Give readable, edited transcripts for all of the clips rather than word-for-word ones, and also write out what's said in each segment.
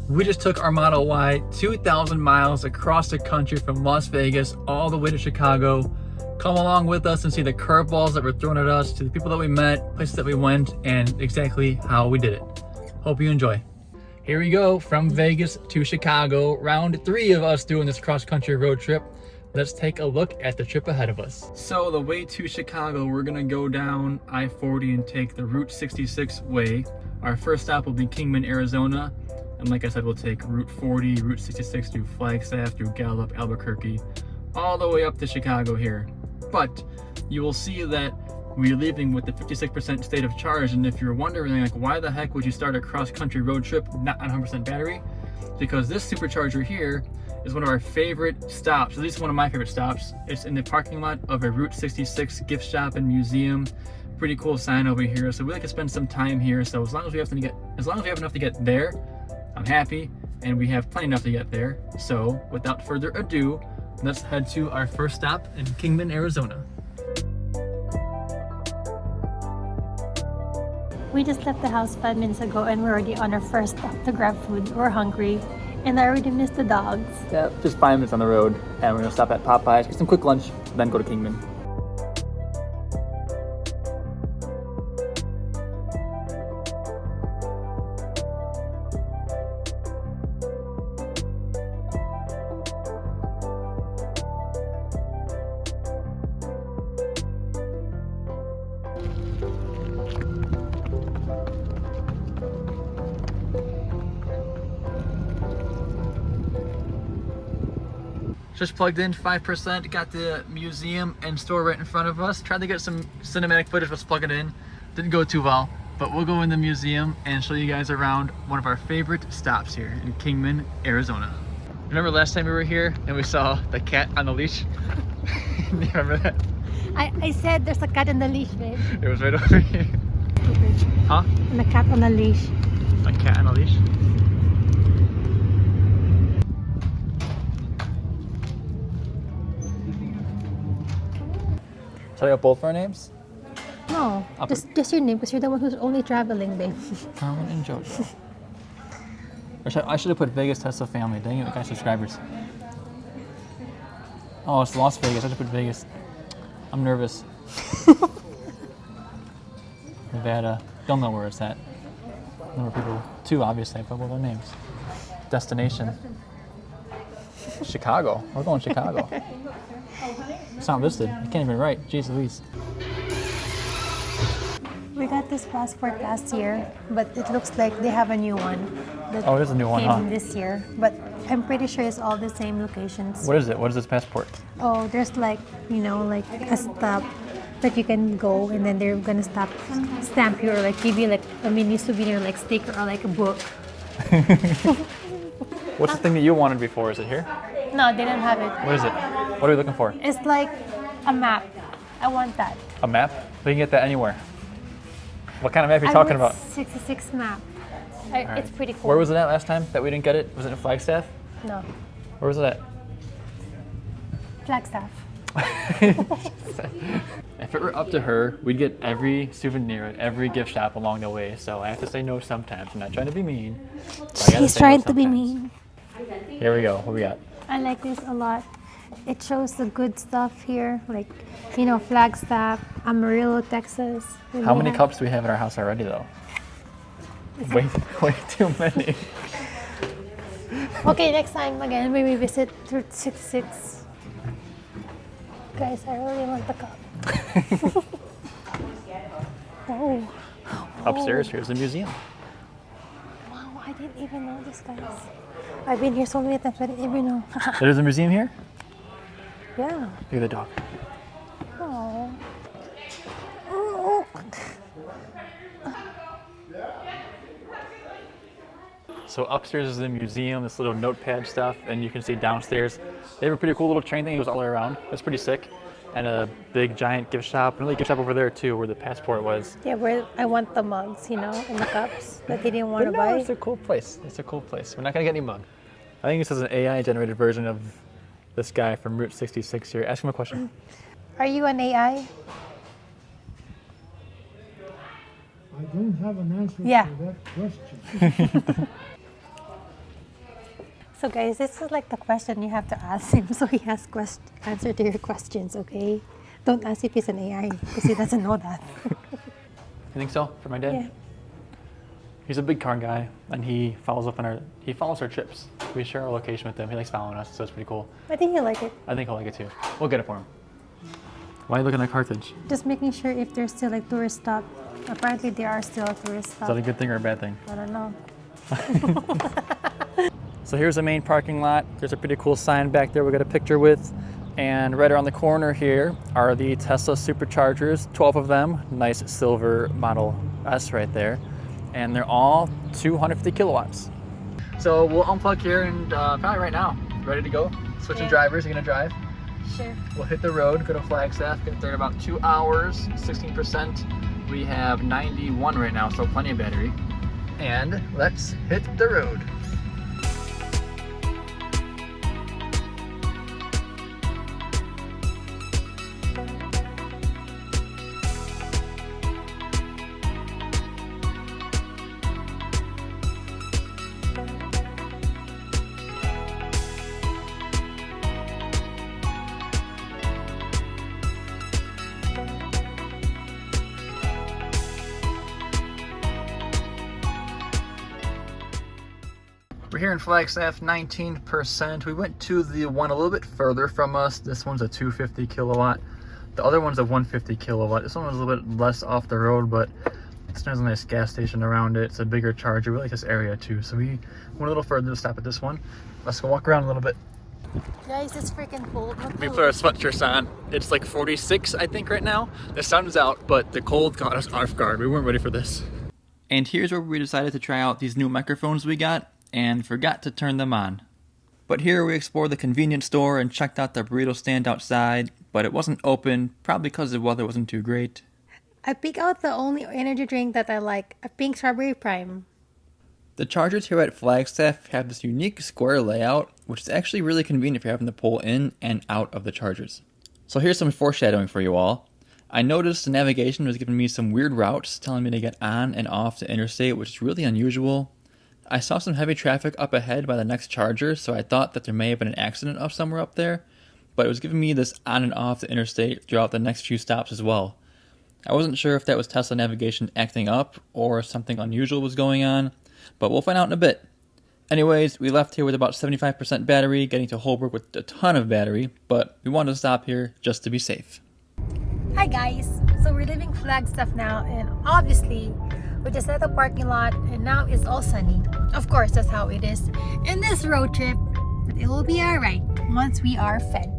We just took our Model Y 2,000 miles across the country from Las Vegas all the way to Chicago. Come along with us and see the curveballs that were thrown at us, to the people that we met, places that we went, and exactly how we did it. Hope you enjoy. Here we go, from Vegas to Chicago, round 3 of us doing this cross-country road trip. Let's take a look at the trip ahead of us. So the way to Chicago, we're gonna go down I-40 and take the Route 66 way. Our first stop will be Kingman, Arizona. And like I said, we'll take Route 40, Route 66 through Flagstaff, through Gallup, Albuquerque, all the way up to Chicago here. But you will see that we're leaving with the 56% state of charge. And if you're wondering, like, why the heck would you start a cross-country road trip not on 100% battery? Because this supercharger here is one of our favorite stops, at least one of my favorite stops. It's in the parking lot of a Route 66 gift shop and museum. Pretty cool sign over here. So we like to spend some time here. So as long as we have enough to get there, I'm happy, and we have plenty enough to get there. So without further ado, let's head to our first stop in Kingman, Arizona. We just left the house 5 minutes ago and we're already on our first stop to grab food. We're hungry and I already missed the dogs. Yeah, just 5 minutes on the road, and we're gonna stop at Popeyes, get some quick lunch, then go to Kingman. Just plugged in 5%, got the museum and store right in front of us. Tried to get some cinematic footage, let's plug it in. Didn't go too well, but we'll go in the museum and show you guys around one of our favorite stops here in Kingman, Arizona. Remember last time we were here and we saw the cat on the leash? Do you remember that? I said there's a cat on the leash, babe. It was right over here. Huh? And a cat on the leash. A cat on a leash? Should I got both our names? No, just your name because you're the one who's only traveling, babe. Carmen and Jojo. I should have put Vegas Tesla family. Dang it, we got subscribers. Oh, it's Las Vegas. I should put Vegas. I'm nervous. Nevada. Don't know where it's at. Number of people. 2, obviously, but what are their names? Destination. Chicago. We're going to Chicago. It's not listed. I can't even write. Jeez Louise. We got this passport last year, but it looks like they have a new one. Oh, it is a new one, came huh? this year, but I'm pretty sure it's all the same locations. What is it? What is this passport? Oh, there's like, you know, like a stop that you can go and then they're gonna stamp you or like give you like a mini souvenir, like sticker or like a book. What's the thing that you wanted before? Is it here? No, they don't have it. What is it? What are we looking for? It's like a map. I want that. A map? We can get that anywhere. What kind of map are you talking about? 66 map. Right. It's pretty cool. Where was it at last time that we didn't get it? Was it in Flagstaff? No. Where was it at? Flagstaff. If it were up to her, we'd get every souvenir at every gift shop along the way. So I have to say no sometimes. I'm not trying to be mean. She's trying to be mean. Here we go. What we got? I like this a lot. It shows the good stuff here, like, you know, Flagstaff, Amarillo, Texas. How many cups do we have in our house already, though? Way too many. Okay, next time again, maybe visit Route 66. Guys, I really want the cup. Oh. Upstairs, here's the museum. Wow, I didn't even know this, guys. I've been here so many times, I didn't even know. There's a museum here? Yeah. Look at the dog. Oh. So upstairs is the museum, this little notepad stuff, and you can see downstairs they have a pretty cool little train thing that goes all the way around. That's pretty sick. And a big giant gift shop, another gift shop over there too, where the passport was. Yeah, where I want the mugs, you know, and the cups that they didn't want to No, buy. it's a cool place. It's a cool place. We're not gonna get any mug. I think this is an AI generated version of this guy from Route 66 here. Ask him a question. Are you an AI? I don't have an answer Yeah. to that question. So guys, this is like the question you have to ask him, so he has answer to your questions, okay? Don't ask if he's an AI, because he doesn't know that. You think so? For my dad? Yeah. He's a big car guy, and he follows our trips. We share our location with him. He likes following us, so it's pretty cool. I think he'll like it. I think he'll like it too. We'll get it for him. Why are you looking at Carthage? Just making sure if there's still like tourist stop. Apparently there are still tourist Is stop. that a good thing or a bad thing? I don't know. So here's the main parking lot. There's a pretty cool sign back there we got a picture with. And right around the corner here are the Tesla superchargers, 12 of them. Nice silver Model S right there. And they're all 250 kilowatts. So we'll unplug here and probably right now. Ready to go? Switching drivers, you gonna drive? Sure. We'll hit the road, go to Flagstaff, get there in about 2 hours, 16%. We have 91 right now, so plenty of battery. And let's hit the road. We're here in Flagstaff, 19%. We went to the one a little bit further from us. This one's a 250 kilowatt. The other one's a 150 kilowatt. This one was a little bit less off the road, but there's a nice gas station around it. It's a bigger charger. We like this area too. So we went a little further to stop at this one. Let's go walk around a little bit. Guys, it's freaking cold. We put our sweatshirts on. It's like 46, I think, right now. The sun's out, but the cold caught us off guard. We weren't ready for this. And here's where we decided to try out these new microphones we got and forgot to turn them on. But here we explored the convenience store and checked out the burrito stand outside, but it wasn't open, probably because the weather wasn't too great. I picked out the only energy drink that I like, a pink strawberry prime. The chargers here at Flagstaff have this unique square layout, which is actually really convenient for having to pull in and out of the chargers. So here's some foreshadowing for you all. I noticed the navigation was giving me some weird routes, telling me to get on and off the interstate, which is really unusual. I saw some heavy traffic up ahead by the next charger, so I thought that there may have been an accident of somewhere up there, but it was giving me this on and off the interstate throughout the next few stops as well. I wasn't sure if that was Tesla navigation acting up or something unusual was going on, but we'll find out in a bit. Anyways, we left here with about 75% battery, getting to Holbrook with a ton of battery, but we wanted to stop here just to be safe. Hi guys! So we're leaving Flagstaff now, and obviously we just left the parking lot and now it's all sunny. Of course, that's how it is in this road trip, but it will be alright once we are fed.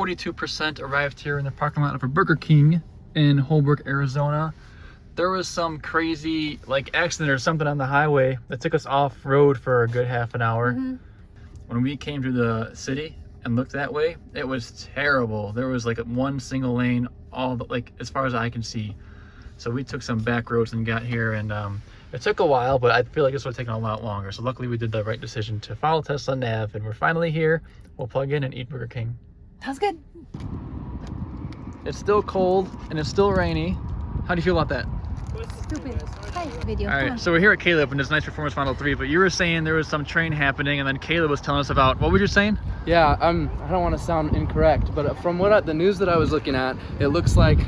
%, arrived here in the parking lot of a Burger King in Holbrook, Arizona. There was some crazy accident or something on the highway that took us off road for a good half an hour. When we came to the city and looked that way, it was terrible. There was one single lane all as far as I can see. So we took some back roads and got here, and it took a while, but I feel like this would have taken a lot longer. So luckily we did the right decision to follow Tesla Nav, and we're finally here. We'll plug in and eat Burger King. Sounds good. It's still cold and it's still rainy. How do you feel about that? Stupid. Hi, video. All right, so we're here at Caleb in this nice Performance Model 3, but you were saying there was some train happening, and then Caleb was telling us about, what were you saying? Yeah, I don't want to sound incorrect, but from the news that I was looking at, it looks like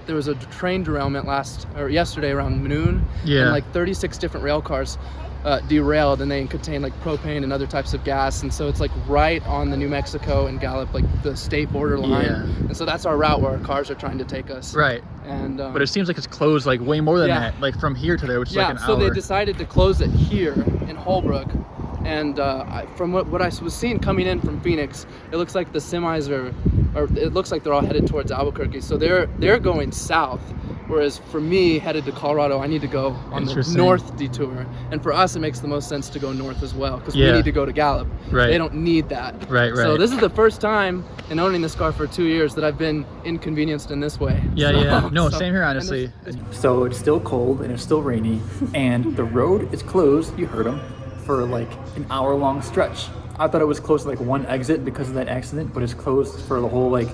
there was a train derailment yesterday around noon. Yeah. And 36 different rail cars derailed, and they contain propane and other types of gas, and so it's right on the New Mexico and Gallup, the state border line. Yeah. And so that's our route where our cars are trying to take us. Right. And but it seems like it's closed way more than that, from here to there, which is an hour. So they decided to close it here in Holbrook. And from what I was seeing coming in from Phoenix, it looks like the semis it looks like they're all headed towards Albuquerque. So they're going south, Whereas for me, headed to Colorado, I need to go on the Interesting. north detour. And for us, it makes the most sense to go north as well, because Yeah. we need to go to Gallup. Right. They don't need that. Right, So right. this is the first time in owning this car for 2 years that I've been inconvenienced in this way. Yeah, So- yeah. No, so- same here, and honestly. this- So it's still cold and it's still rainy, and the road is closed, you heard him, for like an hour-long stretch. I thought it was closed to like one exit because of that accident, but it's closed for the whole like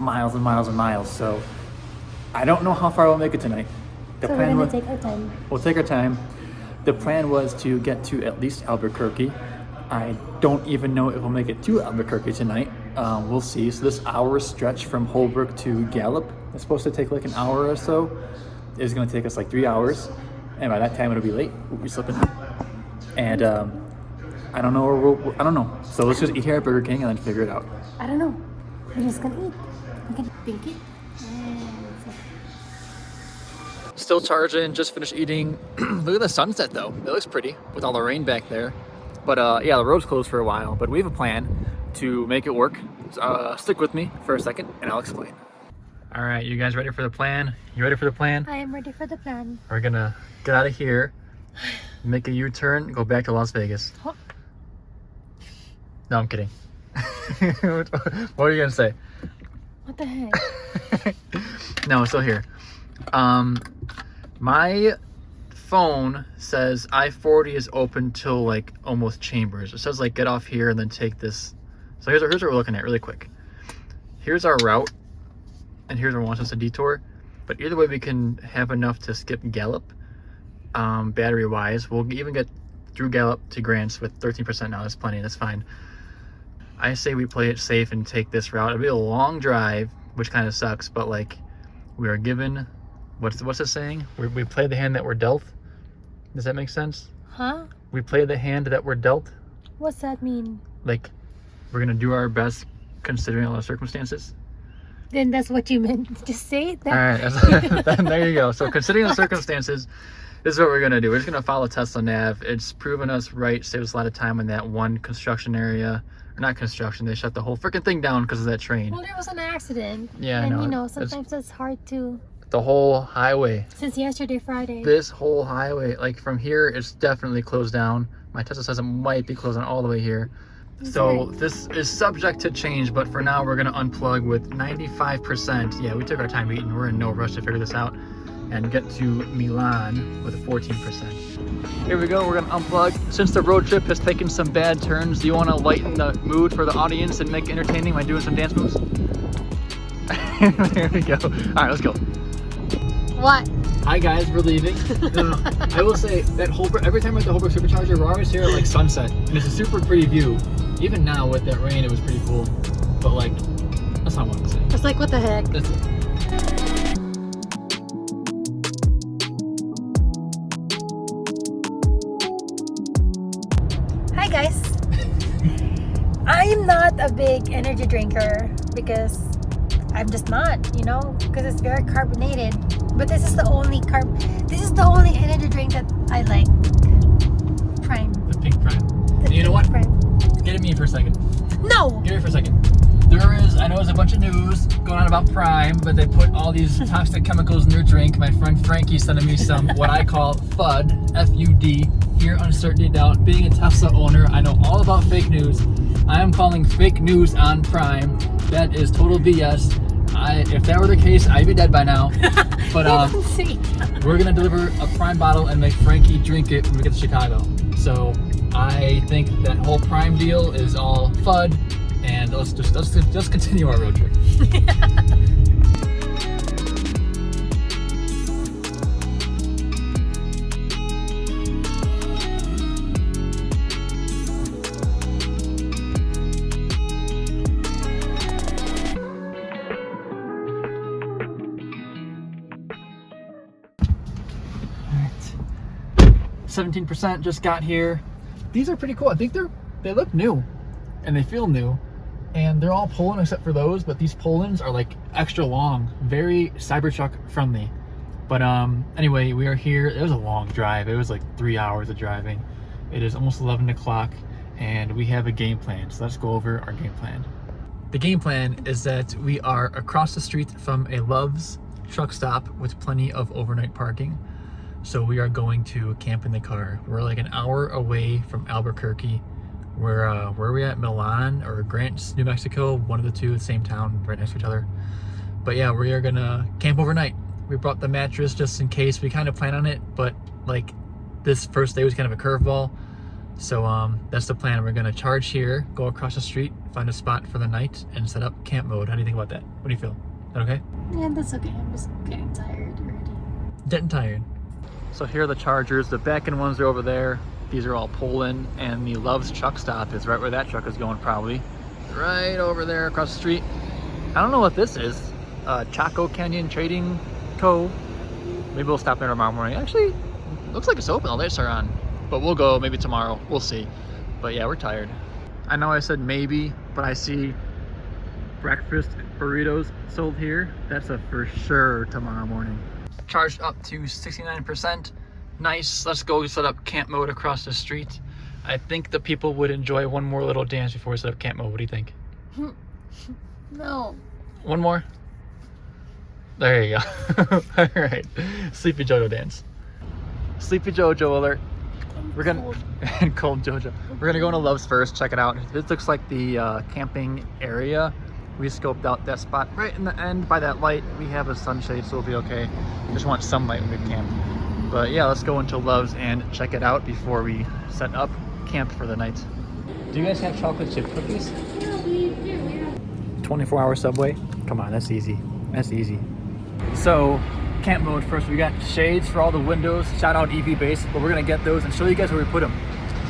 miles and miles and miles. So I don't know how far we'll make it tonight. The So we're plan gonna was, take our time. we'll take our time. The plan was to get to at least Albuquerque. I don't even know if we'll make it to Albuquerque tonight. We'll see. So this hour stretch from Holbrook to Gallup is supposed to take like an hour or so. It's gonna take us like 3 hours, and by that time it'll be late. We'll be slipping. And I don't know where I don't know. So let's just eat here at Burger King and then figure it out. I don't know. We're just gonna eat. Okay, Pinky. Still charging, just finished eating. Look at the sunset though. It looks pretty with all the rain back there. But yeah, the road's closed for a while, but we have a plan to make it work. Stick with me for a second and I'll explain. All right, you guys ready for the plan? You ready for the plan? I am ready for the plan. We're gonna get out of here, make a U-turn, go back to Las Vegas. Huh? No, I'm kidding. What are you gonna say? What the heck? No, it's still here. My phone says I-40 is open till like almost Chambers. It says like get off here and then take this. So here's what we're looking at really quick. Here's our route, and here's where it wants us to detour. But either way, we can have enough to skip Gallup, battery wise. We'll even get through Gallup to Grants with 13% now. That's plenty. That's fine. I say we play it safe and take this route. It'll be a long drive, which kind of sucks, but like we are given, what's the saying? We play the hand that we're dealt. Does that make sense? Huh? We play the hand that we're dealt. What's that mean? Like we're gonna do our best considering all the circumstances. Then that's what you meant. Just say it. All right, then there you go. So considering the circumstances, this is what we're gonna do. We're just gonna follow Tesla Nav. It's proven us right. Saved us a lot of time in that one construction area. Or not construction. They shut the whole freaking thing down because of that train. Well, there was an accident. Yeah, I and know. you know, It's- sometimes that's hard to. The whole highway. Since yesterday, Friday. This whole highway, like from here, it's definitely closed down. My Tesla says it might be closed down all the way here. So Right. this is subject to change, but for now we're gonna unplug with 95%. Yeah, we took our time eating. We're in no rush to figure this out and get to Milan with a 14%. Here we go, we're gonna unplug. Since the road trip has taken some bad turns, do you wanna lighten the mood for the audience and make it entertaining by doing some dance moves? There we go. All right, let's go. What? Hi guys, we're leaving. I will say that Holbrook, every time we're at the Holbrook Supercharger, we're always here at like sunset, and it's a super pretty view. Even now with that rain, it was pretty cool. But like, that's not what I'm saying. It's like, what the heck? That's it. Hi guys. I'm not a big energy drinker because I'm just not, you know, because it's very carbonated. But this is the only energy drink that I like. Prime. The pink prime. The You know what? Prime. Get at me for a second. No. Give me for a second. I know there's a bunch of news going on about Prime, but they put all these toxic chemicals in their drink. My friend Frankie's sending me some, what I call FUD, F-U-D, fear, uncertainty, doubt. Being a Tesla owner, I know all about fake news. I am calling fake news on Prime. That is total BS. If that were the case, I'd be dead by now. But See. we're gonna deliver a Prime bottle and make Frankie drink it when we get to Chicago. So I think that whole Prime deal is all FUD, and let's just continue our road trip. 17% just got here. These are pretty cool. I think they look new and they feel new, and they're all Poland except for those, but these Polands are like extra long, very Cybertruck friendly. But anyway, we are here. It was a long drive. It was like 3 hours of driving. It is almost 11 o'clock and we have a game plan. So let's go over our game plan. The game plan is that we are across the street from a Love's truck stop with plenty of overnight parking. So we are going to camp in the car. We're like an hour away from Albuquerque. Where are we at? Milan or Grants, New Mexico? One of the two, the same town, right next to each other. But yeah, we are gonna camp overnight. We brought the mattress just in case. We kind of plan on it, but like this first day was kind of a curveball. So that's the plan. We're gonna charge here, go across the street, find a spot for the night, and set up camp mode. How do you think about that? What do you feel? Is that okay? Yeah, that's okay. I'm just getting tired already. Getting tired. So here are the chargers. The back end ones are over there. These are all Poland, and the Love's truck stop is right where that truck is going, probably. Right over there across the street. I don't know what this is. Chaco Canyon Trading Co. Maybe we'll stop there tomorrow morning. Actually, looks like it's open. The lights are on. But we'll go maybe tomorrow. We'll see. But yeah, we're tired. I know I said maybe, but I see breakfast burritos sold here. That's a for sure tomorrow morning. Charged up to 69%. Nice. Let's go set up camp mode across the street. I think the people would enjoy one more little dance before we set up camp mode. What do you think? No. One more? There you go. All right. Sleepy Jojo dance. Sleepy Jojo alert. We're gonna and cold Jojo. We're gonna go into Love's first, check it out. This looks like the camping area. We scoped out that spot right in the end by that light. We have a sunshade, so we'll be okay. Just want sunlight when we camp. But yeah, let's go into Love's and check it out before we set up camp for the night. Do you guys have chocolate chip cookies? Yeah, we do. Yeah. 24-hour Subway? Come on, that's easy. That's easy. So, camp mode first. We got shades for all the windows. Shout out EV Base, but we're gonna get those and show you guys where we put them.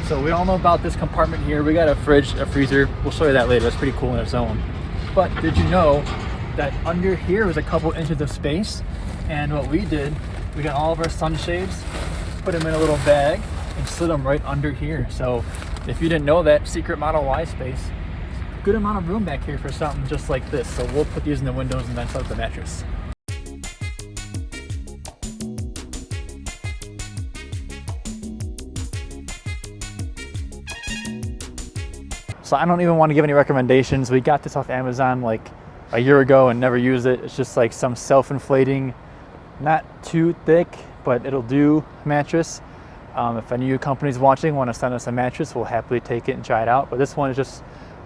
So we all know about this compartment here. We got a fridge, a freezer. We'll show you that later. That's pretty cool in its own. But did you know that under here was a couple inches of space? And what we did, we got all of our sunshades, put them in a little bag, and slid them right under here. So if you didn't know that, secret Model Y space, good amount of room back here for something just like this. So we'll put these in the windows and then set up the mattress. So I don't even want to give any recommendations. We got this off Amazon like a year ago and never used it. It's just like some self-inflating, not too thick, but it'll do mattress. If any of you companies watching want to send us a mattress, we'll happily take it and try it out. But this one is just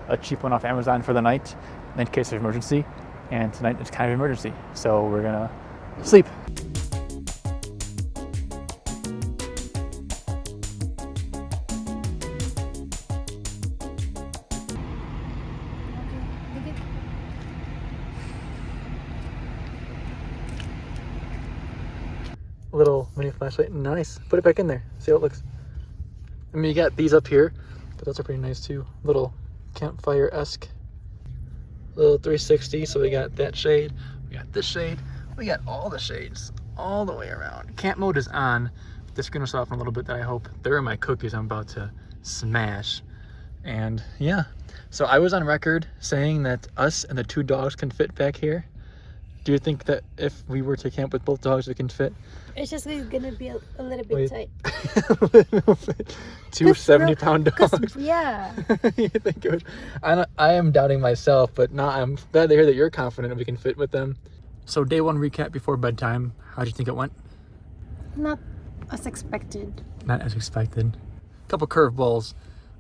a cheap one off Amazon for the night in case of emergency. And tonight it's kind of an emergency. So we're gonna sleep. Little mini flashlight, nice. Put it back in there, see how it looks. I mean, you got these up here, but those are pretty nice too. Little campfire-esque. Little 360, so we got that shade, we got this shade, we got all the shades all the way around. Camp mode is on. The screen will stop in a little bit, that I hope. There are my cookies I'm about to smash. And yeah, so I was on record saying that us and the 2 dogs can fit back here. Do you think that if we were to camp with both dogs, we can fit? It's just gonna be a little bit tight. 2 70-pound dogs. Yeah. You think it would? I am doubting myself, but I'm glad to hear that you're confident we can fit with them. So day 1 recap before bedtime. How do you think it went? Not as expected. Not as expected. Couple curveballs.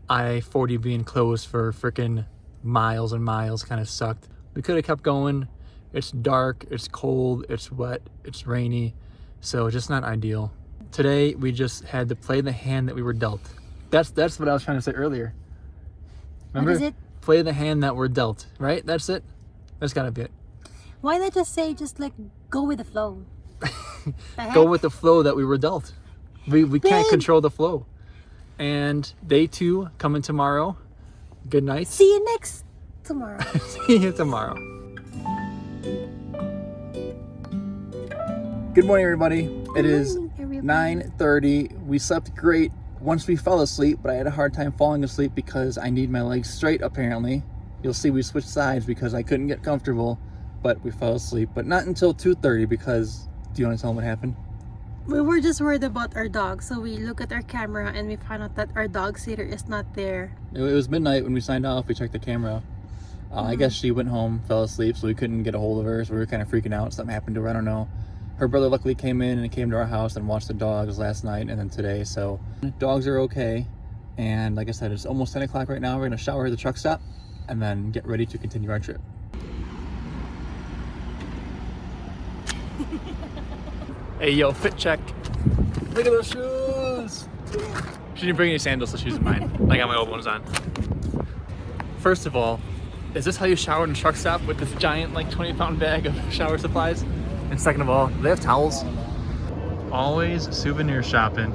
I-40 being closed for freaking miles and miles kind of sucked. We could have kept going. It's dark, it's cold, it's wet, it's rainy, so just not ideal. Today, we just had to play the hand that we were dealt. That's what I was trying to say earlier. Remember? What is it? Play the hand that we're dealt, right? That's it? That's gotta be it. Why not just say, like, go with the flow? Go with the flow that we were dealt. We can't control the flow. And day 2 coming tomorrow. Good night. See you next tomorrow. See you tomorrow. Good morning, everybody. It is 9:30. We slept great once we fell asleep, but I had a hard time falling asleep because I need my legs straight, apparently. You'll see we switched sides because I couldn't get comfortable, but we fell asleep. But not until 2:30 because, do you want to tell them what happened? We were just worried about our dog, so we look at our camera and we found out that our dog sitter is not there. It was midnight when we signed off. We checked the camera. I guess she went home, fell asleep, so we couldn't get a hold of her. So we were kind of freaking out. Something happened to her. I don't know. Her brother luckily came in and came to our house and watched the dogs last night and then today. So dogs are okay. And like I said, it's almost 10 o'clock right now. We're gonna shower at the truck stop and then get ready to continue our trip. Hey, yo, fit check. Look at those shoes. She didn't bring any sandals, so she's mine. I got my old ones on. First of all, is this how you shower in a truck stop with this giant, like 20-pound bag of shower supplies? And second of all, do they have towels? Always souvenir shopping.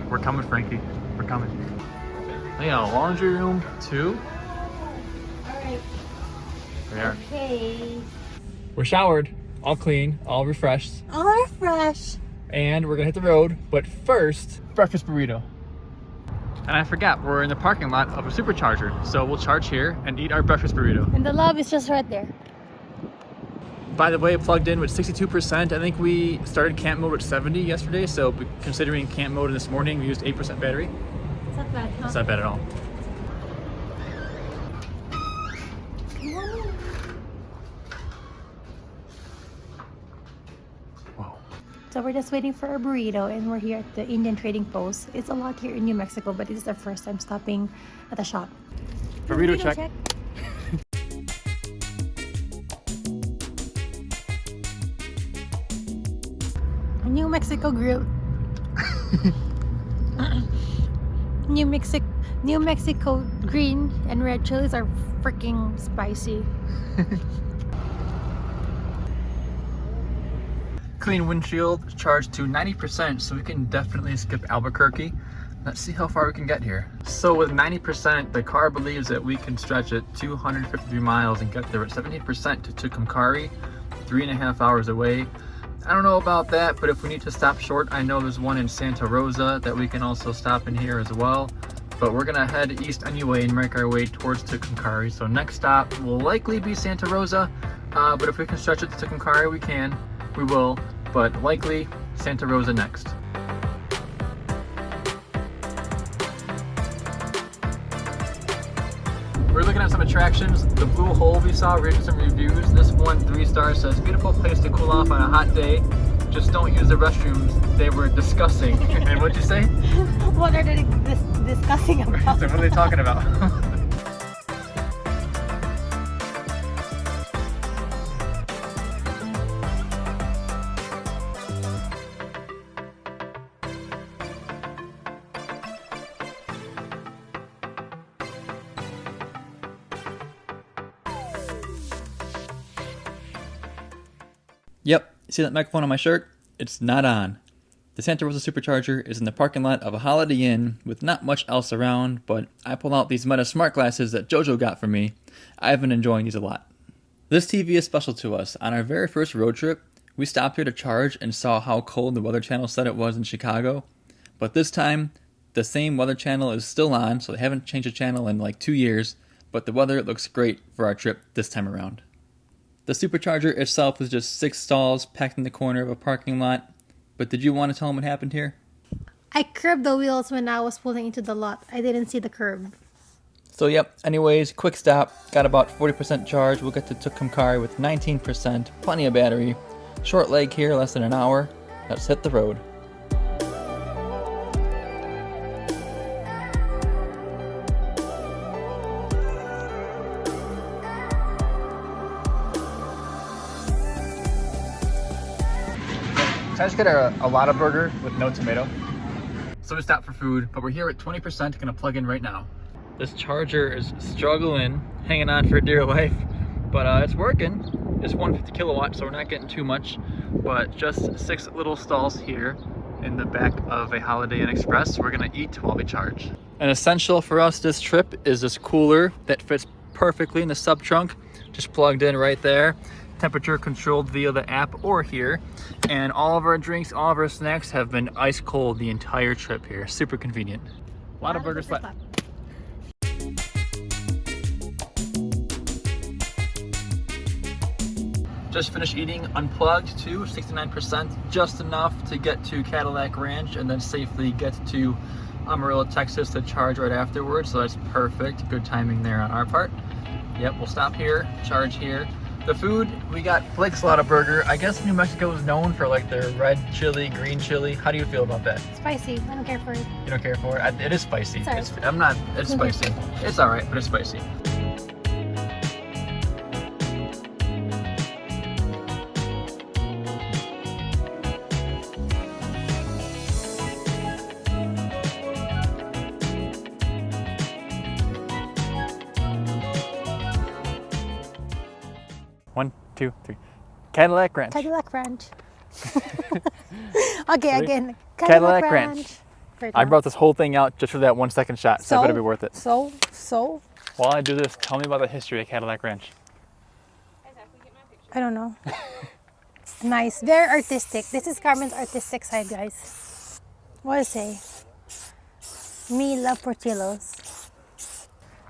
We're coming, Frankie. We're coming. They got a laundry room too. Alright. We are. Okay. We're showered, all clean, all refreshed, All fresh. and we're gonna hit the road. But first, breakfast burrito. And I forgot, we're in the parking lot of a supercharger, so we'll charge here and eat our breakfast burrito. And the love is just right there. By the way, it plugged in with 62%. I think we started camp mode at 70 yesterday, so considering camp mode this morning, we used 8% battery. It's not bad, huh? It's not bad at all. Whoa. So we're just waiting for a burrito and we're here at the Indian Trading Post. It's a lot here in New Mexico, but this is our first time stopping at a shop. Burrito check. New Mexico grill. New Mexico green and red chilies are freaking spicy. Clean windshield, charged to 90%, so we can definitely skip Albuquerque. Let's see how far we can get here. So with 90%, the car believes that we can stretch it 253 miles and get there at 17% to Tucumcari, 3.5 hours away. I don't know about that, but if we need to stop short, I know there's one in Santa Rosa that we can also stop in here as well. But we're gonna head east anyway and make our way towards Tucumcari. So next stop will likely be Santa Rosa, but if we can stretch it to Tucumcari, we will, but likely Santa Rosa next. We're looking at some attractions. The Blue Hole we saw, reading some reviews. This one, 3 stars, says beautiful place to cool off on a hot day. Just don't use the restrooms. They were disgusting. And what'd you say? What are they discussing about? So what are they talking about? Yep, see that microphone on my shirt? It's not on. The Santa Rosa Supercharger is in the parking lot of a Holiday Inn with not much else around, but I pulled out these Meta Smart Glasses that JoJo got for me. I've been enjoying these a lot. This TV is special to us. On our very first road trip, we stopped here to charge and saw how cold the Weather Channel said it was in Chicago. But this time, the same Weather Channel is still on, so they haven't changed the channel in like 2 years, but the weather looks great for our trip this time around. The supercharger itself was just 6 stalls packed in the corner of a parking lot. But did you want to tell them what happened here? I curbed the wheels when I was pulling into the lot. I didn't see the curb. So yep, anyways, quick stop. Got about 40% charge. We'll get to Tucumcari with 19%. Plenty of battery. Short leg here, less than an hour. Let's hit the road. Can I just get a Lotta burger with no tomato? So we stopped for food, but we're here at 20%, gonna plug in right now. This charger is struggling, hanging on for dear life, but it's working. It's 150 kilowatts, so we're not getting too much, but just 6 little stalls here in the back of a Holiday Inn Express. We're gonna eat while we charge. An essential for us this trip is this cooler that fits perfectly in the sub trunk, just plugged in right there. Temperature controlled via the app or here, and all of our drinks, all of our snacks have been ice cold the entire trip here. Super convenient. Lotta burger slap. Just finished eating, unplugged to 69%, just enough to get to Cadillac Ranch and then safely get to Amarillo, Texas to charge right afterwards, so that's perfect. Good timing there on our part. Yep, we'll stop here, charge here. The food, we got Blake's Lotta Burger. I guess New Mexico is known for like their red chili, green chili. How do you feel about that? Spicy. I don't care for it. You don't care for it? It is spicy. Sorry. It's spicy. It's all right, but it's spicy. One, two, three. Cadillac Ranch. Cadillac Ranch. Okay, Ready? again. Cadillac Ranch. Right I now. brought this whole thing out just for that 1 second shot, so it better be worth it. So. While I do this, tell me about the history of Cadillac Ranch. I don't know. Nice. Very artistic. This is Carmen's artistic side, guys. What does it say? Me love Portillo's.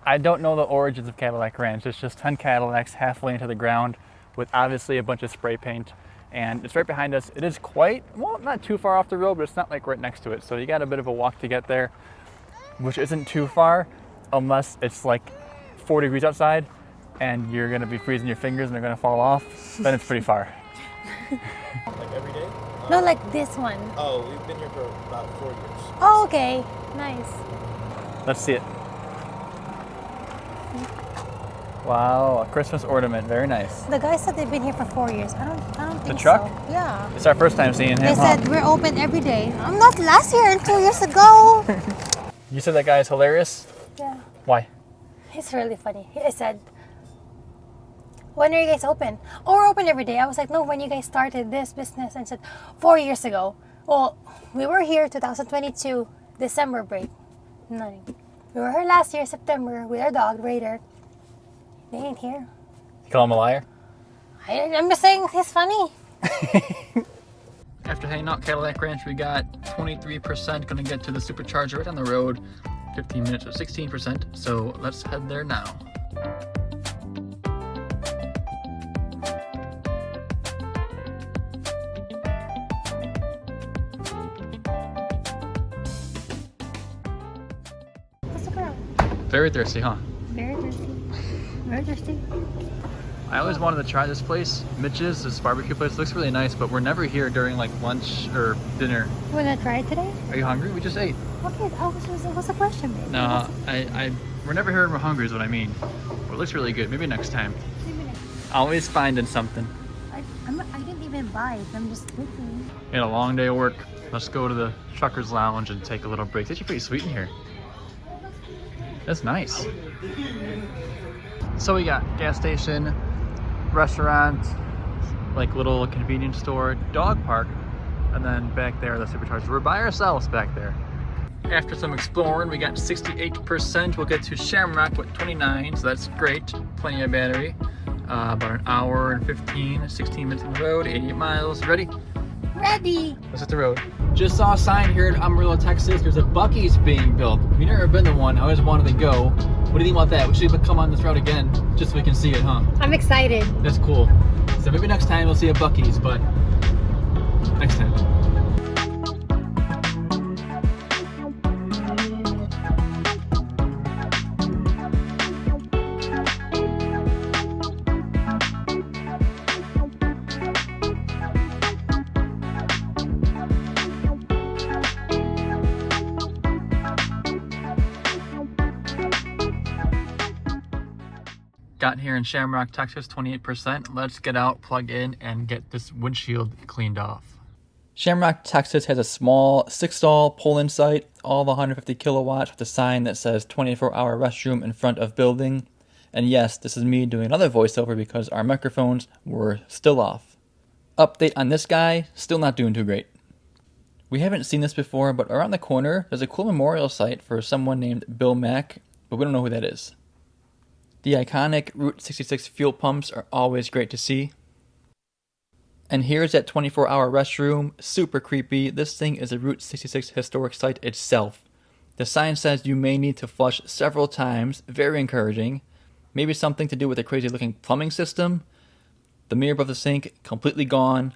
I don't know the origins of Cadillac Ranch. It's just 10 Cadillacs halfway into the ground with obviously a bunch of spray paint. And it's right behind us. It is quite, well, not too far off the road, but it's not like right next to it. So you got a bit of a walk to get there, which isn't too far unless it's like 4 degrees outside and you're gonna be freezing your fingers and they're gonna fall off. Then it's pretty far. Like every day? No, like this one. Oh, we've been here for about 4 years. Oh, okay. Nice. Let's see it. Wow, a Christmas ornament, very nice. The guy said they've been here for 4 years. I don't think truck? so. Yeah. It's our first time seeing him, They huh? said we're open every day. I'm not last year and 2 years ago. You said that guy is hilarious? Yeah. Why? It's really funny. I said, when are you guys open? Oh, we're open every day. I was like, no, when you guys started this business? And said, 4 years ago. Well, we were here 2022, December break. Nothing. We were here last year, September, with our dog, Raider. They ain't here. You call him a liar? I'm just saying he's funny. After hanging out Cadillac Ranch, we got 23% gonna get to the supercharger right on the road. 15 minutes or 16%. So let's head there now. Let's look around. Very thirsty, huh? Very thirsty. Very thirsty. I always wanted to try this place, Mitch's, this barbecue place. Looks really nice, but we're never here during like lunch or dinner. You wanna try it today? Are you hungry? We just ate. Okay, what's the question, babe? No, we're never here when we're hungry is what I mean. But it looks really good. Maybe next time. Always finding something. I didn't even buy it. I'm just looking. We had a long day of work. Let's go to the trucker's lounge and take a little break. It's actually pretty sweet in here. That's nice. So we got gas station, restaurant, like little convenience store, dog park, and then back there the supercharger. We're by ourselves back there. After some exploring, we got 68%. We'll get to Shamrock with 29, so that's great. Plenty of battery. About an hour and 16 minutes on the road, 88 miles. Ready? Ready. Let's hit the road. Just saw a sign here in Amarillo, Texas. There's a Buc-ee's being built. We've never been to one. I always wanted to go. What do you think about that? We should come on this road again just so we can see it, huh? I'm excited. That's cool. So maybe next time we'll see a Buc-ee's, but next time. Got here in Shamrock, Texas, 28%. Let's get out, plug in, and get this windshield cleaned off. Shamrock, Texas has a small 6-stall pull-in site, all of 150 kilowatts with a sign that says 24-hour restroom in front of building. And yes, this is me doing another voiceover because our microphones were still off. Update on this guy, still not doing too great. We haven't seen this before, but around the corner, there's a cool memorial site for someone named Bill Mack, but we don't know who that is. The iconic Route 66 fuel pumps are always great to see. And here's that 24-hour restroom, super creepy. This thing is a Route 66 historic site itself. The sign says you may need to flush several times, very encouraging. Maybe something to do with the crazy looking plumbing system. The mirror above the sink, completely gone.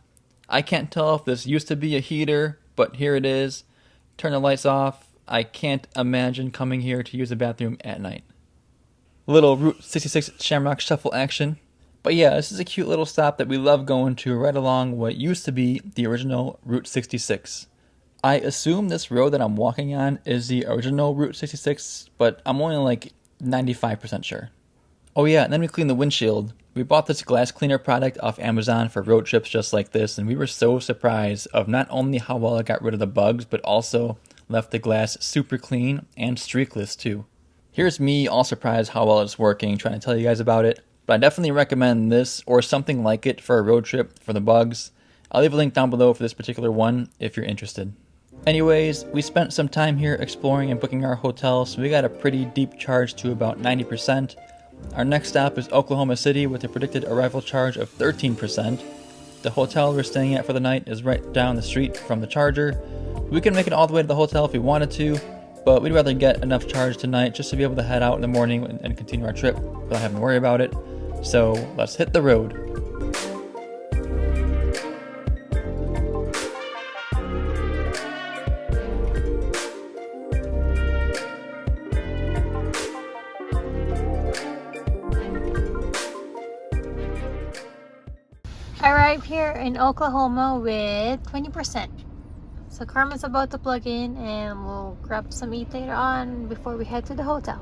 I can't tell if this used to be a heater, but here it is. Turn the lights off. I can't imagine coming here to use the bathroom at night. Little Route 66 Shamrock Shuffle action. But yeah, this is a cute little stop that we love going to right along what used to be the original Route 66. I assume this road that I'm walking on is the original Route 66, but I'm only like 95% sure. Oh yeah, and then we cleaned the windshield. We bought this glass cleaner product off Amazon for road trips just like this, and we were so surprised of not only how well it got rid of the bugs, but also left the glass super clean and streakless too. Here's me all surprised how well it's working, trying to tell you guys about it. But I definitely recommend this or something like it for a road trip for the bugs. I'll leave a link down below for this particular one if you're interested. Anyways, we spent some time here exploring and booking our hotel, so we got a pretty deep charge to about 90%. Our next stop is Oklahoma City with a predicted arrival charge of 13%. The hotel we're staying at for the night is right down the street from the charger. We can make it all the way to the hotel if we wanted to, but we'd rather get enough charge tonight just to be able to head out in the morning and continue our trip without having to worry about it. So let's hit the road. I arrived here in Oklahoma with 20%. So Carmen's about to plug in and we'll grab some eat later on before we head to the hotel.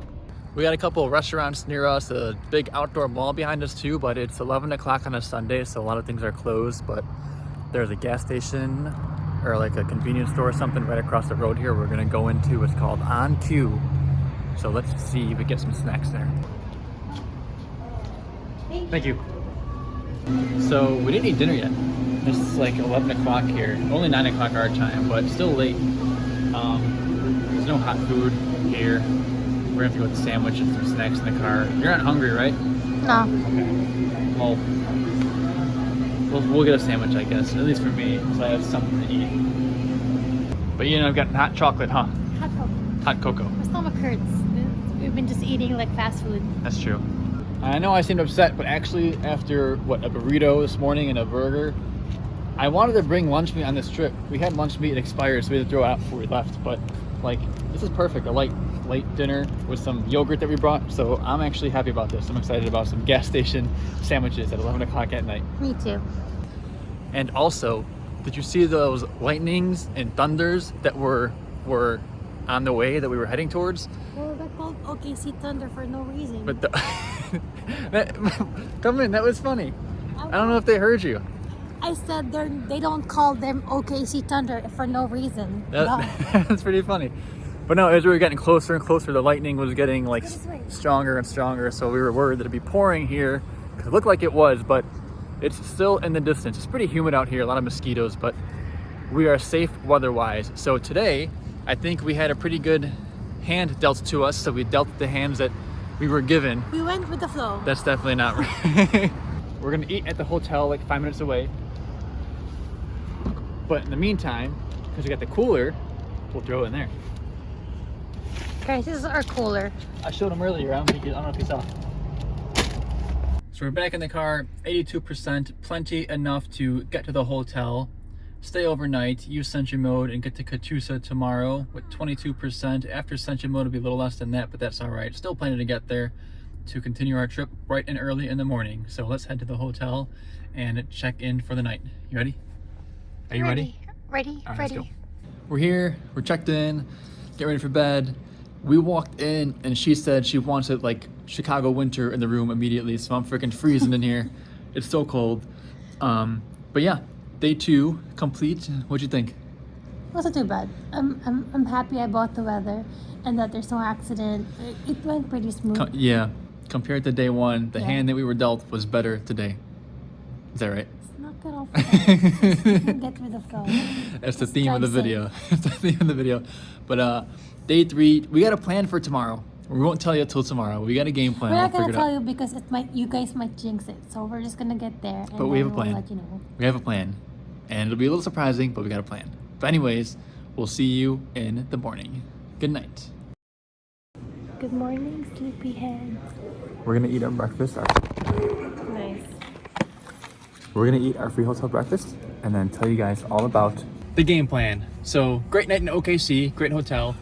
We got a couple of restaurants near us, a big outdoor mall behind us too, but it's 11 o'clock on a Sunday, so a lot of things are closed, but there's a gas station or like a convenience store or something right across the road here we're gonna go into. It's called On Cue. So let's see if we get some snacks there. Thank you. So we didn't eat dinner yet. It's like 11 o'clock here. Only 9 o'clock our time, but still late. There's no hot food here. We're gonna have to go with a sandwich and some snacks in the car. You're not hungry, right? No. Okay. Well, we'll get a sandwich, I guess. At least for me, so I have something to eat. But you know, I've got hot chocolate, huh? Hot cocoa. Hot cocoa. My stomach hurts. We've been just eating like fast food. That's true. I know I seemed upset, but actually after, a burrito this morning and a burger, I wanted to bring lunch meat on this trip. We had lunch meat, it expired, so we had to throw it out before we left. But like, this is perfect. A late dinner with some yogurt that we brought. So I'm actually happy about this. I'm excited about some gas station sandwiches at 11 o'clock at night. Me too. And also, did you see those lightnings and thunders that were on the way that we were heading towards? Well, they're called OKC Thunder for no reason. But come in, that was funny. I don't know if they heard you. I said they don't call them OKC Thunder for no reason. That's pretty funny. But no, as we were getting closer and closer, the lightning was getting like stronger and stronger. So we were worried that it'd be pouring here. It looked like it was, but it's still in the distance. It's pretty humid out here, a lot of mosquitoes, but we are safe weather-wise. So today, I think we had a pretty good hand dealt to us. So we dealt the hands that we were given. We went with the flow. That's definitely not right. We're gonna eat at the hotel like 5 minutes away. But in the meantime, because we got the cooler, we'll throw it in there. Guys, this is our cooler. I showed him earlier. I don't know if you saw. So we're back in the car, 82%, plenty enough to get to the hotel, stay overnight, use Sentry Mode, and get to Catoosa tomorrow with 22%. After Sentry Mode, it'll be a little less than that, but that's all right. Still planning to get there to continue our trip bright and early in the morning. So let's head to the hotel and check in for the night. You ready? Are you ready? Ready, All right, ready. let's go. We're here, we're checked in, get ready for bed. We walked in and she said she wanted like Chicago winter in the room immediately, so I'm freaking freezing in here. It's so cold. But yeah, day 2 complete. What'd you think? It wasn't too bad. I'm happy I bought the weather and that there's no accident. It went pretty smooth. Yeah, compared to day 1, the Yeah. hand that we were dealt was better today. Is that right? Knock it off. Get rid of those. That's the Just theme of the drive video. That's the theme of the video. But day 3, we got a plan for tomorrow. We won't tell you till tomorrow. We got a game plan. We're not We'll gonna figure it tell out. you because you guys might jinx it. So we're just gonna get there. And But we have a then plan. We'll let you know. We have a plan. And it'll be a little surprising, but we got a plan. But anyways, we'll see you in the morning. Good night. Good morning, sleepyhead. We're gonna eat our breakfast. Nice. We're gonna eat our free hotel breakfast and then tell you guys all about the game plan. So great night in OKC, great hotel.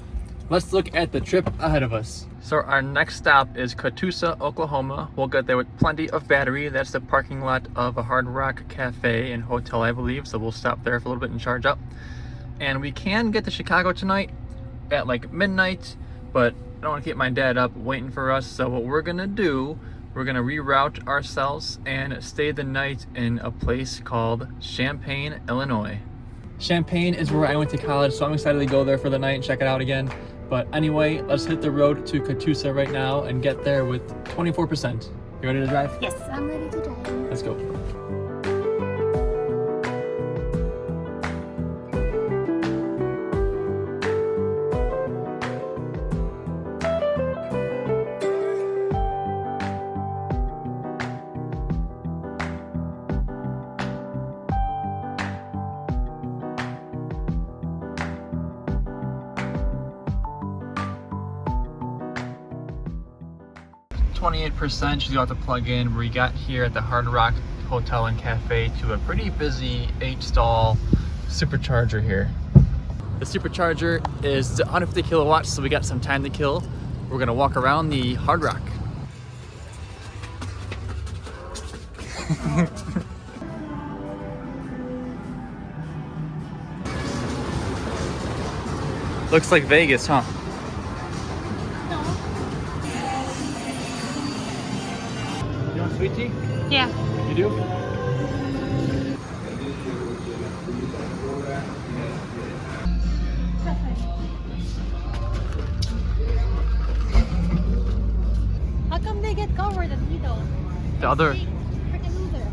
let's look at the trip ahead of us. So our next stop is Catoosa, Oklahoma. We'll get there with plenty of battery. That's the parking lot of a Hard Rock Cafe and Hotel, I believe. So we'll stop there for a little bit and charge up. And we can get to Chicago tonight at like midnight, but I don't want to keep my dad up waiting for us. So what we're gonna do, we're gonna reroute ourselves and stay the night in a place called Champaign, Illinois. Champaign is where I went to college, so I'm excited to go there for the night and check it out again. But anyway, let's hit the road to Catoosa right now and get there with 24%. You ready to drive? Yes, I'm ready to drive. Let's go. 28% she's got to plug in. We got here at the Hard Rock Hotel and Cafe to a pretty busy 8-stall supercharger here. The supercharger is 150 kilowatts, so we got some time to kill. We're gonna walk around the Hard Rock. Looks like Vegas, huh? You want sweet tea? Yeah. You do? How come they get covered and we don't? The other Freaking loser.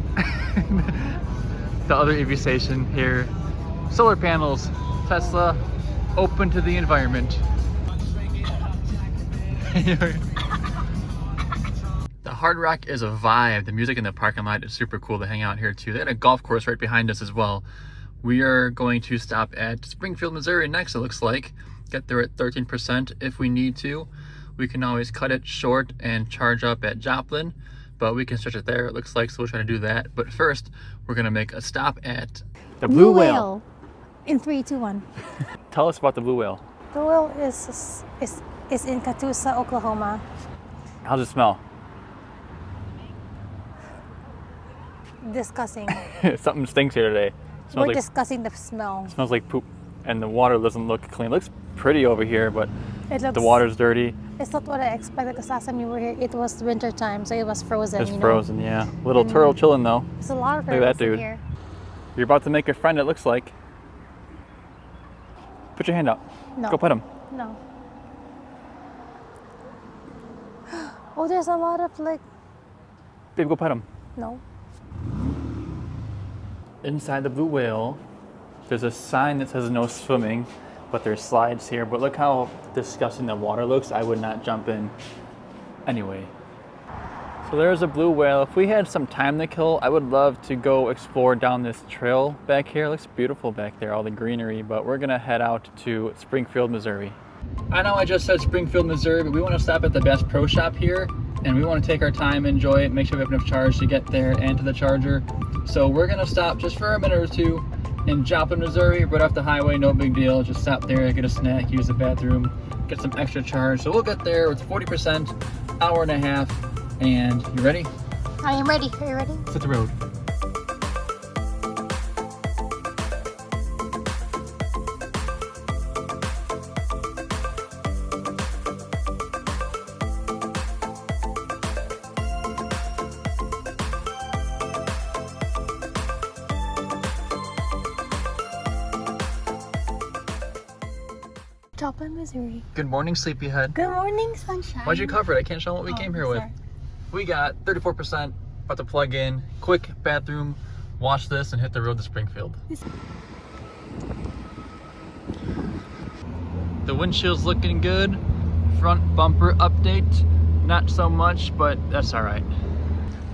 the other EV station here. Solar panels, Tesla, open to the environment. The Hard Rock is a vibe. The music in the parking lot is super cool to hang out here too. They had a golf course right behind us as well. We are going to stop at Springfield, Missouri next, it looks like. Get there at 13% if we need to. We can always cut it short and charge up at Joplin, but we can stretch it there, it looks like, so we'll try to do that. But first, we're gonna make a stop at the Blue Whale. In 3, 2, 1. Tell us about the Blue Whale. The whale is in Catoosa, Oklahoma. How's it smell? Discussing. Something stinks here today. We're discussing the smell. Smells like poop, and the water doesn't look clean. It looks pretty over here, but It looks, the water's dirty. It's not what I expected because last time we were here, it was winter time, so it was frozen. It's you know? frozen, yeah. Little turtle chilling though. There's a lot of Look at that turtles in dude. here. You're about to make a friend, it looks like. Put your hand out. No. Go pet him. No. Oh, there's a lot of like. Babe, go pet him. No. Inside the Blue Whale, there's a sign that says no swimming, but there's slides here. But look how disgusting the water looks. I would not jump in anyway. So there's a Blue Whale. If we had some time to kill, I would love to go explore down this trail back here. It looks beautiful back there, all the greenery, but we're gonna head out to Springfield, Missouri. I know I just said Springfield, Missouri, but we want to stop at the Bass Pro Shop here, and we want to take our time, enjoy it, make sure we have enough charge to get there and to the charger. So we're gonna stop just for a minute or two in Joplin, Missouri, right off the highway, no big deal. Just stop there, get a snack, use the bathroom, get some extra charge. So we'll get there with 40%, hour and a half, and you ready? I am ready. Are you ready? Let's hit the road. Joplin, Missouri. Good morning, sleepyhead. Good morning, sunshine. Why'd you cover it? I can't show what we came here with. sorry. We got 34%, about to plug in, quick bathroom, wash this, and hit the road to Springfield. The windshield's looking good. Front bumper update, not so much, but that's all right.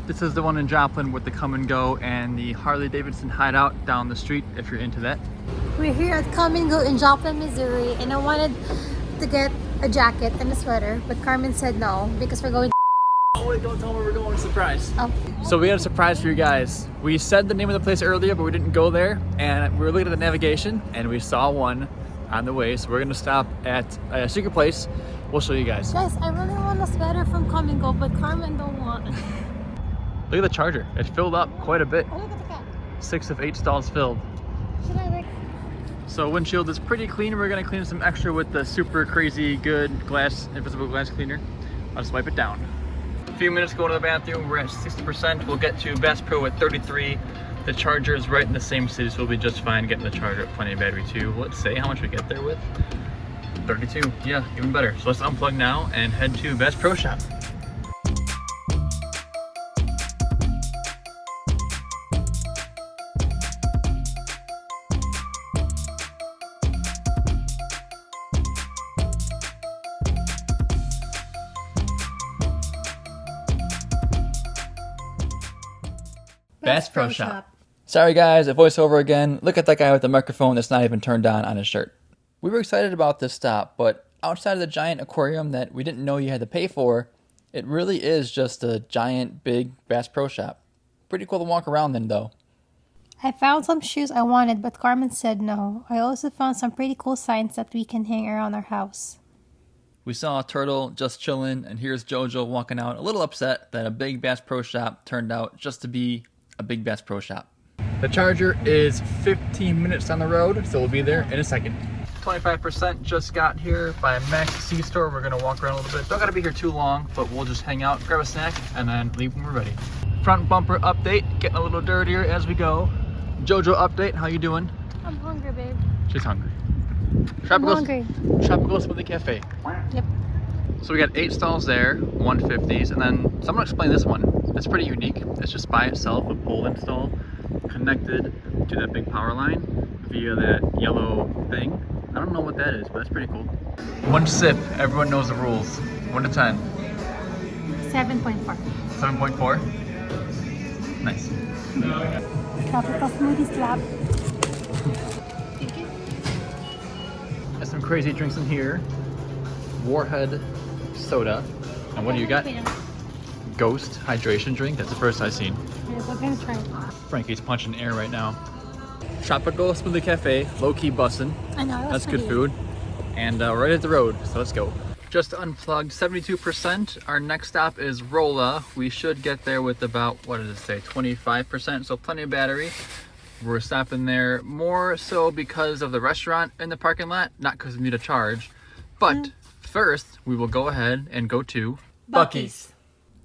This is the one in Joplin with the Come and Go and the Harley Davidson hideout down the street if you're into that. We're here at Come and Go in Joplin, Missouri, and I wanted to get a jacket and a sweater, but Carmen said no because we're going. Oh wait, don't tell me we're going. Surprise. Oh. So we had a surprise for you guys. We said the name of the place earlier, but we didn't go there, and we were looking at the navigation, and we saw one on the way. So we're gonna stop at a secret place. We'll show you guys. Guys, I really want a sweater from Come and Go, but Carmen don't want. Look at the charger. It filled up quite a bit. Oh, look at the cat. 6 of 8 stalls filled. Should I like... So windshield is pretty clean. We're gonna clean some extra with the super crazy good glass, invisible glass cleaner. I'll just wipe it down. A few minutes going to the bathroom. We're at 60%. We'll get to Bass Pro at 33. The charger is right in the same city, so we'll be just fine getting the charger at plenty of battery too. Let's say how much we get there with. 32. Yeah, even better. So let's unplug now and head to Bass Pro Shop. Bass Pro Shop. Sorry guys, a voiceover again. Look at that guy with the microphone that's not even turned on his shirt. We were excited about this stop, but outside of the giant aquarium that we didn't know you had to pay for, it really is just a giant, big Bass Pro Shop. Pretty cool to walk around in though. I found some shoes I wanted, but Carmen said no. I also found some pretty cool signs that we can hang around our house. We saw a turtle just chilling, and here's Jojo walking out a little upset that a big Bass Pro Shop turned out just to be a big Bass Pro Shop. The charger is 15 minutes on the road, so we'll be there in a second. 25% just got here by Accessory Store. We're gonna walk around a little bit. Don't gotta be here too long, but we'll just hang out, grab a snack, and then leave when we're ready. Front bumper update, getting a little dirtier as we go. Jojo update, how you doing? I'm hungry, babe. She's hungry. I'm hungry. Tropical Smoothie Cafe. Yep. So we got 8 stalls there, 150s, and then someone explain this one. It's pretty unique. It's just by itself, a pole install connected to that big power line via that yellow thing. I don't know what that is, but that's pretty cool. One sip, everyone knows the rules. 1 to 10. 7.4. 7.4. Nice. Tropical smoothie slab. There's some crazy drinks in here. Warhead soda. And what do you got? Ghost hydration drink. That's the first I've seen. Yeah, we're gonna try it. Frankie's punching air right now. Tropical Smoothie Cafe, low-key bussin'. I know, That's good food. And right at the road, so let's go. Just unplugged 72%. Our next stop is Rolla. We should get there with about, what does it say, 25%, so plenty of battery. We're stopping there more so because of the restaurant in the parking lot, not because we need a charge. But first, we will go ahead and go to Buc-ee's.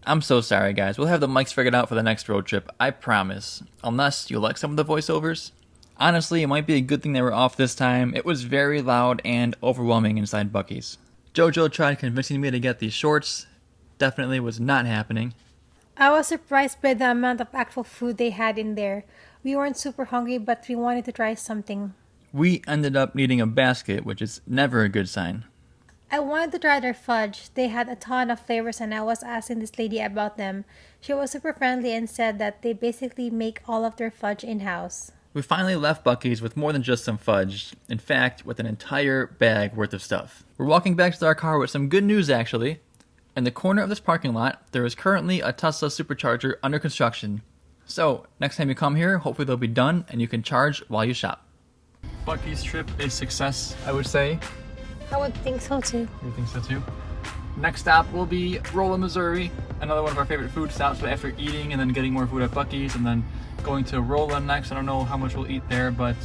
I'm so sorry guys, we'll have the mics figured out for the next road trip, I promise. Unless you like some of the voiceovers. Honestly, it might be a good thing they were off this time. It was very loud and overwhelming inside Buc-ee's. Jojo tried convincing me to get these shorts. Definitely was not happening. I was surprised by the amount of actual food they had in there. We weren't super hungry, but we wanted to try something. We ended up needing a basket, which is never a good sign. I wanted to try their fudge. They had a ton of flavors and I was asking this lady about them. She was super friendly and said that they basically make all of their fudge in-house. We finally left Buc-ee's with more than just some fudge. In fact, with an entire bag worth of stuff. We're walking back to our car with some good news actually. In the corner of this parking lot, there is currently a Tesla supercharger under construction. So, next time you come here, hopefully they'll be done and you can charge while you shop. Buc-ee's trip is success, I would say. I would think so too. You think so too? Next stop will be Rolla, Missouri. Another one of our favorite food stops, but after eating and then getting more food at Buc-ee's and then going to Rolla next. I don't know how much we'll eat there, but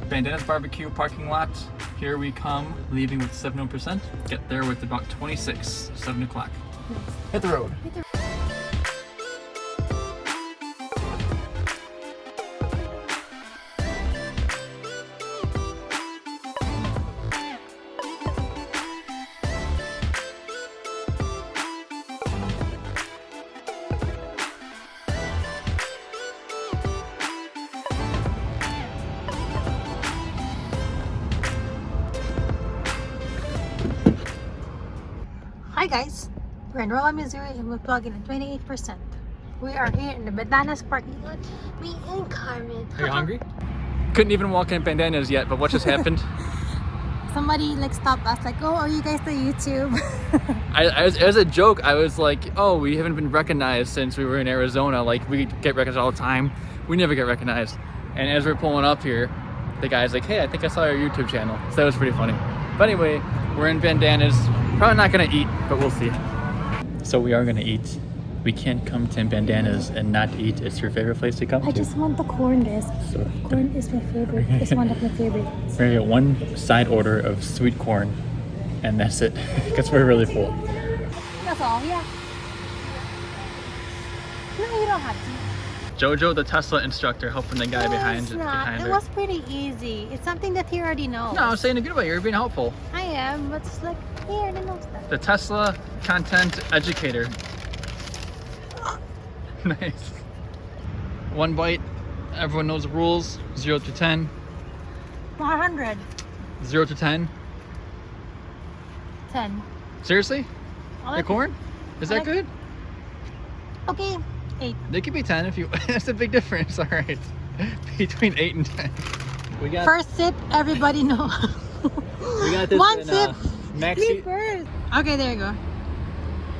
Bandana's Barbecue parking lot. Here we come, leaving with 70%. Get there with about 26, 7 o'clock. Hit the road. Hi guys, we're in Rolla, Missouri and we're plugging at 28%. We are here in the Bandana's parking lot. Me and Carmen. Are you hungry? Couldn't even walk in Bandana's yet, but what just happened? Somebody stopped us oh, are you guys the YouTube? As a joke, I was like, oh, we haven't been recognized since we were in Arizona. We get recognized all the time. We never get recognized. And as we're pulling up here, the guy's like, hey, I think I saw your YouTube channel. So that was pretty funny. But anyway, we're in Bandanas. Probably not gonna eat, but we'll see. So we are gonna eat. We can't come to Bandanas and not eat. It's your favorite place to come to. I just want the corn, guys. So, Corn is my favorite. It's one of my favorites. we're gonna get one side order of sweet corn, and that's it, because we're really full. That's all, yeah. No, you don't have to. Jojo, the Tesla instructor, helping the guy behind It's not. behind It her. was pretty easy. It's something that he already knows. No, I was saying a good way. You're being helpful. I am, but it's like, he already knows that. The Tesla content educator. Nice. One bite. Everyone knows the rules. 0 to 10. 100. 0 to 10. 10. Seriously? I The like corn? Is I that like- good? Okay, 8. They could be 10 if you. That's a big difference. All right. Between 8 and 10. We got. First sip, everybody knows. We got this One in, sip. Me Maxi. first. Okay, there you go.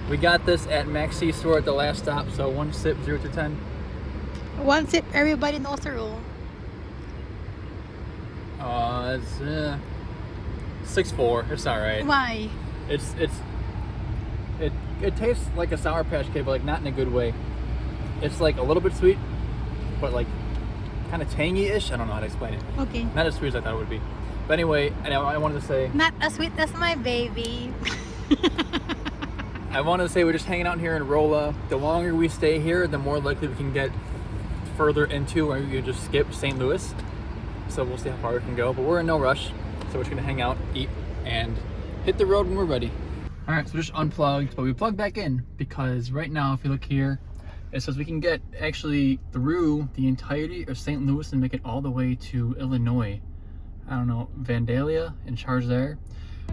We got this at Maxi Store at the last stop. So one sip, 0 to 10. One sip, everybody knows the rule. It's 6.4. It's all right. Why? It tastes like a Sour Patch Kid, but like not in a good way. It's like a little bit sweet, but like kind of tangy-ish. I don't know how to explain it. Okay. Not as sweet as I thought it would be. But anyway, and I wanted to say, Not as sweet as my baby. we're just hanging out here in Rolla. The longer we stay here, the more likely we can get further into, or you can just skip St. Louis. So we'll see how far we can go. But we're in no rush, so we're just gonna hang out, eat, and hit the road when we're ready. All right, so just unplugged, but we plugged back in because right now, if you look here, it says we can get actually through the entirety of St. Louis and make it all the way to Illinois. I don't know, Vandalia, and charge there.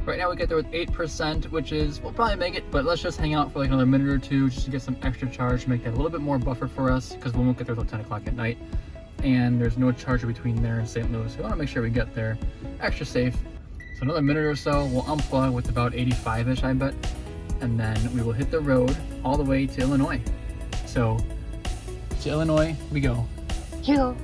Right now we get there with 8%, which is, we'll probably make it, but let's just hang out for like another minute or two just to get some extra charge to make that a little bit more buffer for us, because we won't get there till 10 o'clock at night. And there's no charger between there and St. Louis. So we want to make sure we get there extra safe. So another minute or so, we'll unplug with about 85-ish, I bet. And then we will hit the road all the way to Illinois. So, to Illinois we go. You.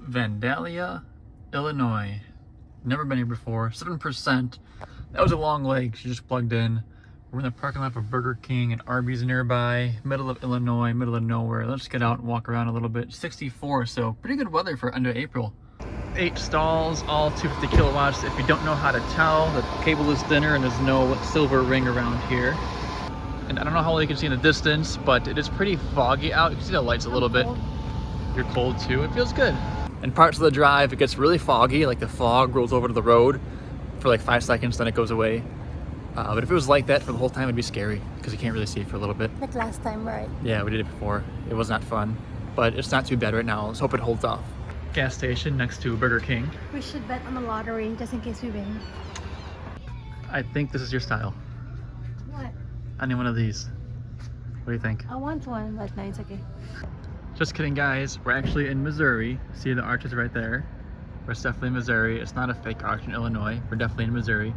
Vandalia, Illinois. Never been here before. 7%. That was a long leg. She just plugged in. We're in the parking lot of Burger King and Arby's nearby. Middle of Illinois, middle of nowhere. Let's get out and walk around a little bit. 64, so pretty good weather for end of April. 8 stalls, all 250 kilowatts. If you don't know how to tell, the cable is thinner and there's no silver ring around here. And I don't know how well you can see in the distance, but it is pretty foggy out. You can see the lights a little bit. You're cold too. It feels good. And parts of the drive, it gets really foggy, like the fog rolls over to the road for like 5 seconds, then it goes away. But if it was like that for the whole time, it'd be scary because you can't really see for a little bit. Like last time, right? Yeah, we did it before. It was not fun, but it's not too bad right now. Let's hope it holds off. Gas station next to Burger King. We should bet on the lottery just in case we win. I think this is your style. What? Any one of these. What do you think? I want one, but no, it's okay. Just kidding, guys. We're actually in Missouri. See the arches right there? We're definitely in Missouri. It's not a fake arch in Illinois. We're definitely in Missouri,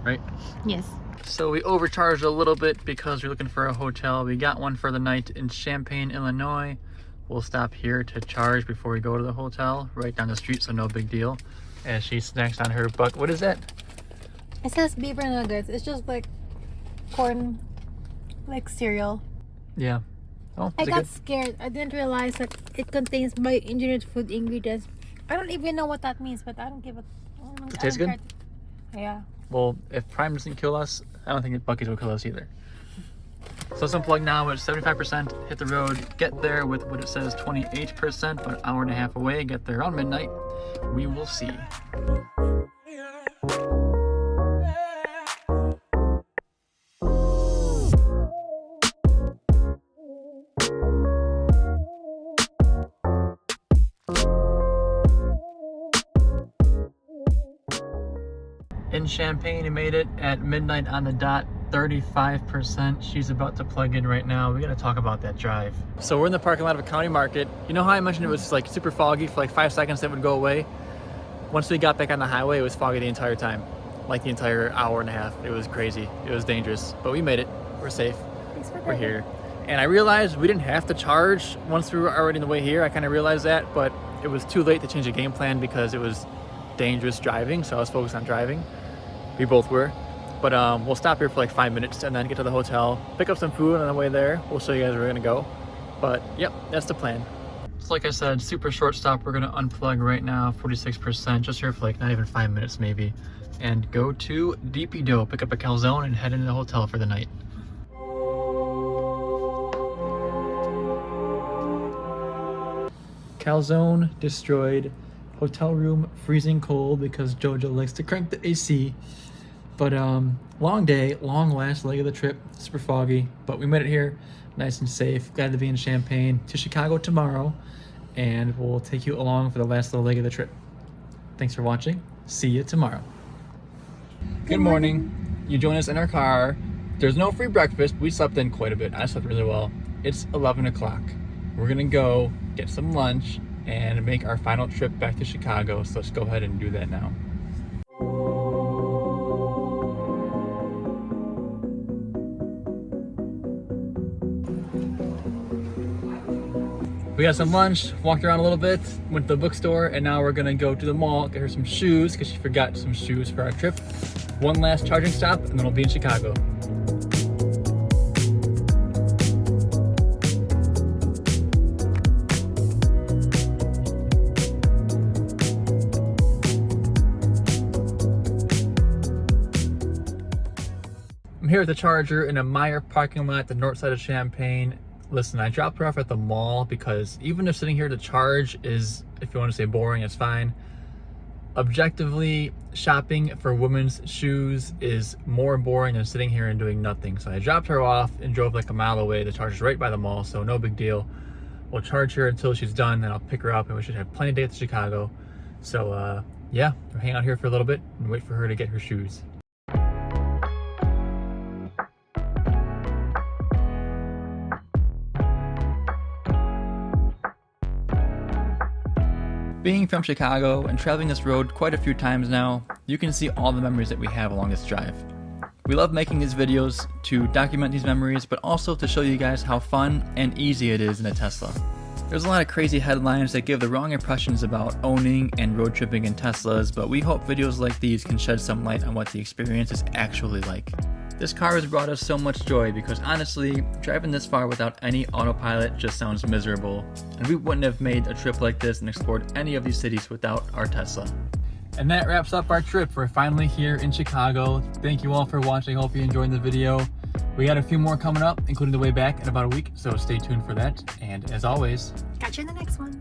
right? Yes. So we overcharged a little bit because we're looking for a hotel. We got one for the night in Champaign, Illinois. We'll stop here to charge before we go to the hotel, right down the street, so no big deal. As she snacks on her buck. What is that? It says beaver nuggets. It's just like corn, like cereal. Yeah. Oh, I is it got good? scared. I didn't realize that it contains bioengineered food ingredients. I don't even know what that means, but I don't give a. It tastes good? Yeah. Well, if Prime doesn't kill us, I don't think Buc-ee's will kill us either. So let's unplug now at 75%, hit the road, get there with what it says 28%, about an hour and a half away, get there around midnight. We will see. In Champaign, we made it at midnight on the dot. 35%. She's about to plug in right now. We gotta talk about that drive. So we're in the parking lot of a county market. You know how I mentioned it was like super foggy for like 5 seconds, that would go away? Once we got back on the highway, it was foggy the entire time. Like the entire hour and a half. It was crazy. It was dangerous, but we made it. We're safe. We're here. And I realized we didn't have to charge once we were already on the way here. I kind of realized that, but it was too late to change the game plan because it was dangerous driving, so I was focused on driving. We both were. But we'll stop here for like 5 minutes and then get to the hotel, pick up some food on the way there. We'll show you guys where we're gonna go. But yep, that's the plan. So like I said, super short stop. We're gonna unplug right now, 46%, just here for like not even 5 minutes maybe. And go to DP Dough, pick up a calzone and head into the hotel for the night. Calzone destroyed. Hotel room freezing cold because Jojo likes to crank the AC. But long day, long last leg of the trip, super foggy, but we made it here nice and safe. Glad to be in Champaign. To Chicago tomorrow, and we'll take you along for the last little leg of the trip. Thanks for watching. See you tomorrow. Good morning. You join us in our car. There's no free breakfast. We slept in quite a bit. I slept really well. It's 11 o'clock. We're gonna go get some lunch and make our final trip back to Chicago. So let's go ahead and do that now. We got some lunch, walked around a little bit, went to the bookstore, and now we're gonna go to the mall, get her some shoes, because she forgot some shoes for our trip. One last charging stop, and then we'll be in Chicago. I'm here at the Charger in a Meijer parking lot at the north side of Champaign. Listen, I dropped her off at the mall because even if sitting here to charge is, if you want to say boring, it's fine. Objectively, shopping for women's shoes is more boring than sitting here and doing nothing. So I dropped her off and drove like a mile away. The Charger's right by the mall, so no big deal. We'll charge her until she's done, then I'll pick her up, and we should have plenty of days to Chicago. So yeah, we'll hang out here for a little bit and wait for her to get her shoes. Being from Chicago and traveling this road quite a few times now, you can see all the memories that we have along this drive. We love making these videos to document these memories, but also to show you guys how fun and easy it is in a Tesla. There's a lot of crazy headlines that give the wrong impressions about owning and road tripping in Teslas, but we hope videos like these can shed some light on what the experience is actually like. This car has brought us so much joy because honestly, driving this far without any autopilot just sounds miserable, and we wouldn't have made a trip like this and explored any of these cities without our Tesla. And that wraps up our trip. We're finally here in Chicago. Thank you all for watching. Hope you enjoyed the video. We got a few more coming up, including the way back in about a week, so stay tuned for that. And as always, catch you in the next one.